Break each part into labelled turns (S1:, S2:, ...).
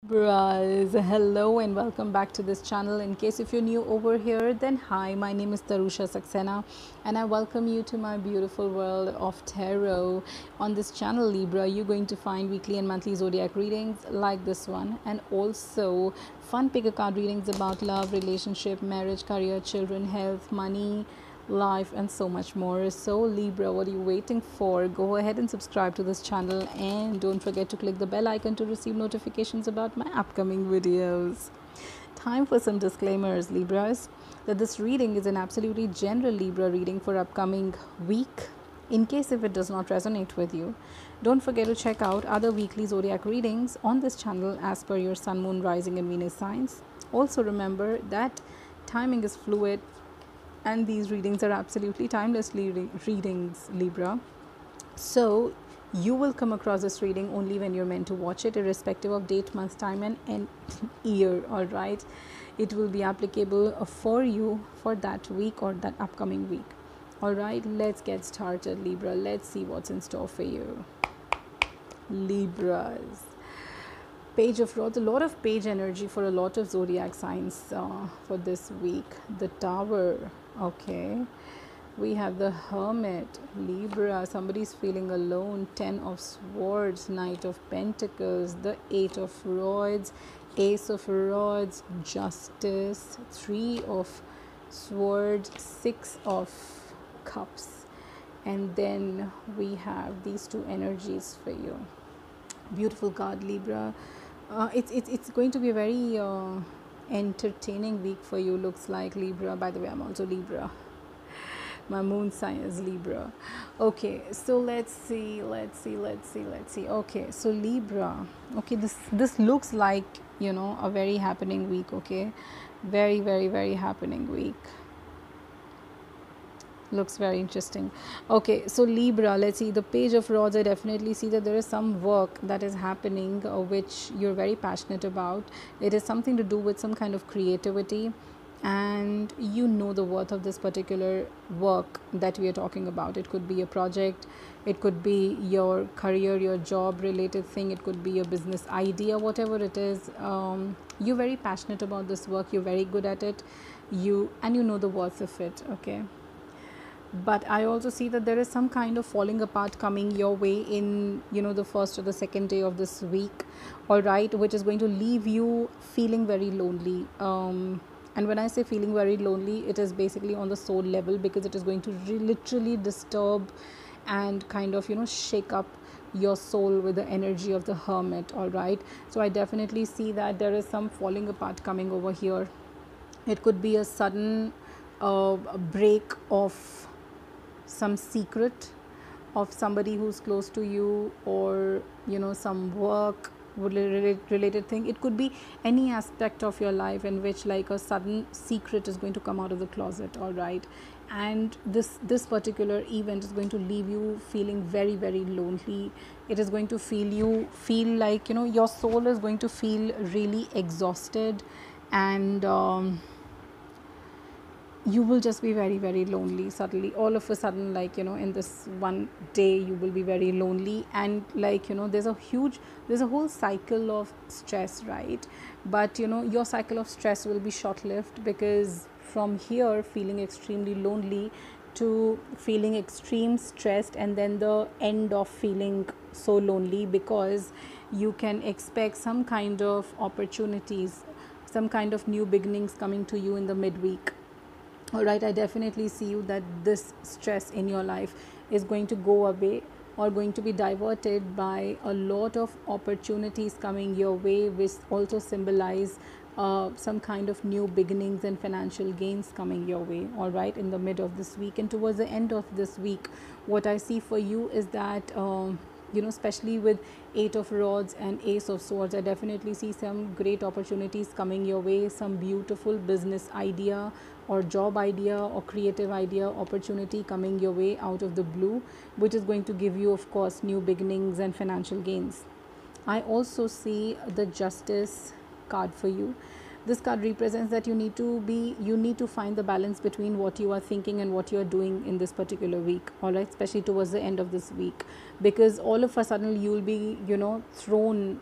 S1: Bras, hello and welcome back to this channel. In case if you're new over here, then hi, my name is Tarusha Saxena and I welcome you to my beautiful world of tarot. On this channel, Libra, you're going to find weekly and monthly zodiac readings like this one, and also fun pick a card readings about love, relationship, marriage, career, children, health, money, life, and so much more. So Libra, what are you waiting for? Go ahead and subscribe to this channel and don't forget to click the bell icon to receive notifications about my upcoming videos. Time for some disclaimers, Libras, that this reading is an absolutely general Libra reading for upcoming week. In case if it does not resonate with you, don't forget to check out other weekly zodiac readings on this channel as per your sun, moon, rising, and Venus signs. Also remember that timing is fluid and these readings are absolutely timeless readings, Libra. So you will come across this reading only when you're meant to watch it, irrespective of date, month, time, and year. All right, it will be applicable for you for that week or that upcoming week. All right, let's get started, Libra. Let's see what's in store for you, Libras. Page of Rods, a lot of page energy for a lot of zodiac signs for this week. The Tower, okay. We have the Hermit, Libra, somebody's feeling alone. 10 of Swords, Knight of Pentacles, the 8 of Rods, Ace of Rods, Justice, 3 of Swords, 6 of Cups. And then we have these two energies for you. Beautiful card, Libra. It's going to be a very entertaining week for you, looks like, Libra. By the way, I'm also Libra. My moon sign is Libra. Okay, so let's see. Okay, so Libra. Okay, this looks like, a very happening week. Okay, very happening week. Looks very interesting. Okay, so Libra, let's see. The Page of Rods, I definitely see that there is some work that is happening which you're very passionate about. It is something to do with some kind of creativity, and you know the worth of this particular work that we are talking about. It could be a project, it could be your career, your job related thing, it could be a business idea, whatever it is. You're very passionate about this work, you're very good at it, you know the worth of it. Okay, but I also see that there is some kind of falling apart coming your way in, the first or the second day of this week. All right, which is going to leave you feeling very lonely. And when I say feeling very lonely, it is basically on the soul level, because it is going to literally disturb and kind of, shake up your soul with the energy of the Hermit. All right, so I definitely see that there is some falling apart coming over here. It could be a sudden break of some secret of somebody who's close to you, or some work related thing. It could be any aspect of your life in which, like, a sudden secret is going to come out of the closet. All right, and this particular event is going to leave you feeling very lonely. It is going to feel like, your soul is going to feel really exhausted, and you will just be very lonely suddenly, all of a sudden, like, in this one day you will be very lonely. And, like, there's a whole cycle of stress, right? But your cycle of stress will be short lived, because from here, feeling extremely lonely, to feeling extreme stressed, and then the end of feeling so lonely, because you can expect some kind of opportunities, some kind of new beginnings coming to you in the midweek. All right, I definitely see you that this stress in your life is going to go away, or going to be diverted by a lot of opportunities coming your way, which also symbolize some kind of new beginnings and financial gains coming your way. All right, in the mid of this week and towards the end of this week, what I see for you is that especially with 8 of Rods and Ace of Swords, I definitely see some great opportunities coming your way, some beautiful business idea or job idea or creative idea opportunity coming your way out of the blue, which is going to give you, of course, new beginnings and financial gains. I also see the Justice card for you. This card represents that you need to find the balance between what you are thinking and what you are doing in this particular week. All right, especially towards the end of this week, because all of a sudden you will be thrown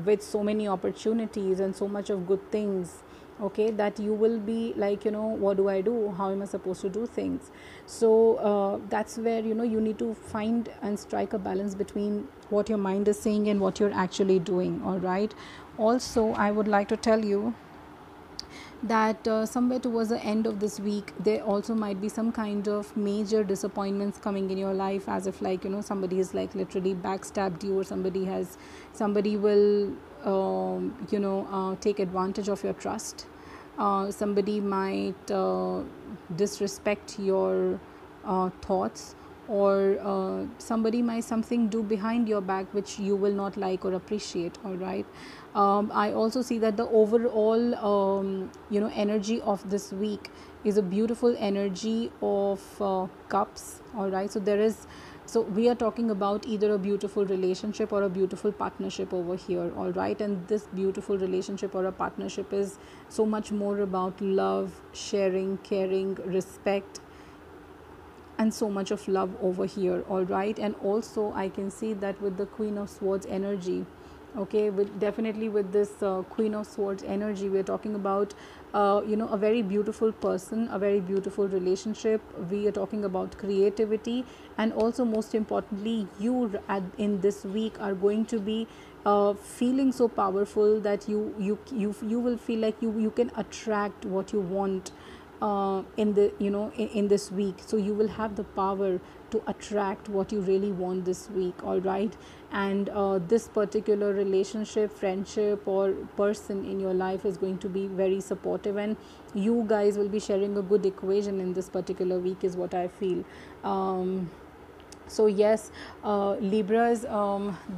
S1: with so many opportunities and so much of good things, okay, that you will be like, what do I do, how am I supposed to do things? So that's where, you need to find and strike a balance between what your mind is saying and what you're actually doing. All right. Also, I would like to tell you that somewhere towards the end of this week there also might be some kind of major disappointments coming in your life, as if like, somebody is like literally backstabbed you, or somebody will take advantage of your trust. Somebody might disrespect your thoughts, or somebody might something do behind your back which you will not like or appreciate. All right. I also see that the overall energy of this week is a beautiful energy of cups. All right. So we are talking about either a beautiful relationship or a beautiful partnership over here. All right. And this beautiful relationship or a partnership is so much more about love, sharing, caring, respect, and so much of love over here. All right. And also I can see that with the Queen of Swords energy, okay, with this Queen of Swords energy, we're talking about a very beautiful person, a very beautiful relationship. We are talking about creativity, and also most importantly, in this week are going to be feeling so powerful that you will feel like you can attract what you want in the in this week. So you will have the power to attract what you really want this week. All right. And this particular relationship, friendship, or person in your life is going to be very supportive, and you guys will be sharing a good equation in this particular week, is what I feel. So yes, Libras,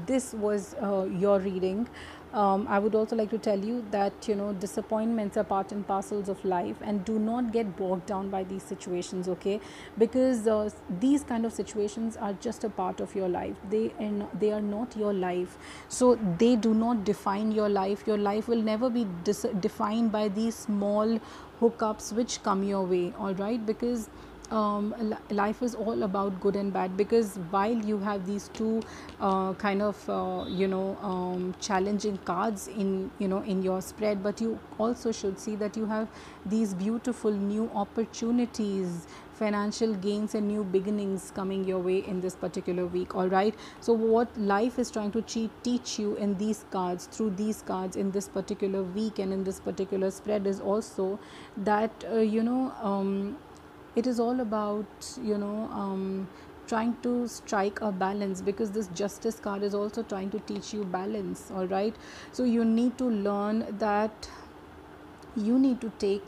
S1: this was your reading. I would also like to tell you that disappointments are part and parcels of life, and do not get bogged down by these situations, okay? Because these kind of situations are just a part of your life. They are not your life, so they do not define your life. Your life will never be defined by these small hookups which come your way. All right. Because life is all about good and bad, because while you have these two kind of challenging cards in your spread, but you also should see that you have these beautiful new opportunities, financial gains, and new beginnings coming your way in this particular week. All right. So what life is trying to teach you in these cards, through these cards, in this particular week and in this particular spread, is also that it is all about trying to strike a balance, because this Justice card is also trying to teach you balance. All right. So you need to learn that you need to take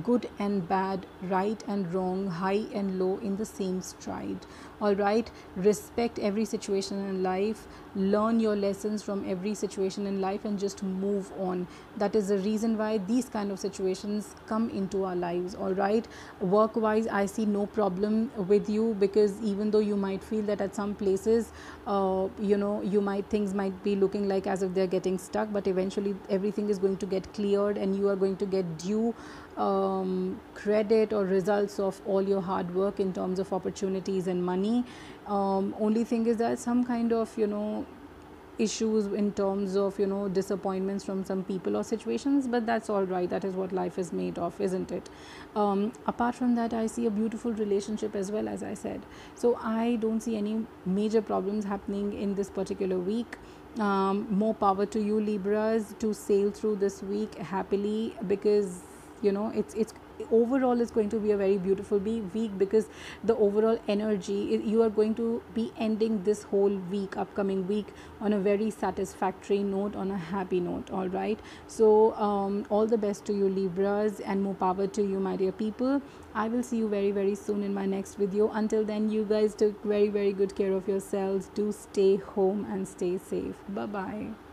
S1: good and bad, right and wrong, high and low in the same stride. All right. Respect every situation in life, learn your lessons from every situation in life, and just move on. That is the reason why these kind of situations come into our lives. All right. Work wise, I see no problem with you, because even though you might feel that at some places things might be looking like as if they're getting stuck, but eventually everything is going to get cleared, and you are going to get due credit or results of all your hard work in terms of opportunities and money. Only thing is that some kind of issues in terms of disappointments from some people or situations, but that's all right. That is what life is made of, isn't it? Apart from that, I see a beautiful relationship as well, as I said. So I don't see any major problems happening in this particular week. More power to you, Libras, to sail through this week happily, because it's overall is going to be a very beautiful week, because the overall energy, you are going to be ending this whole week, upcoming week, on a very satisfactory note, on a happy note. All right. So all the best to you, Libras, and more power to you, my dear people. I will see you very, very soon in my next video. Until then, you guys take very, very good care of yourselves. Do stay home and stay safe. Bye bye.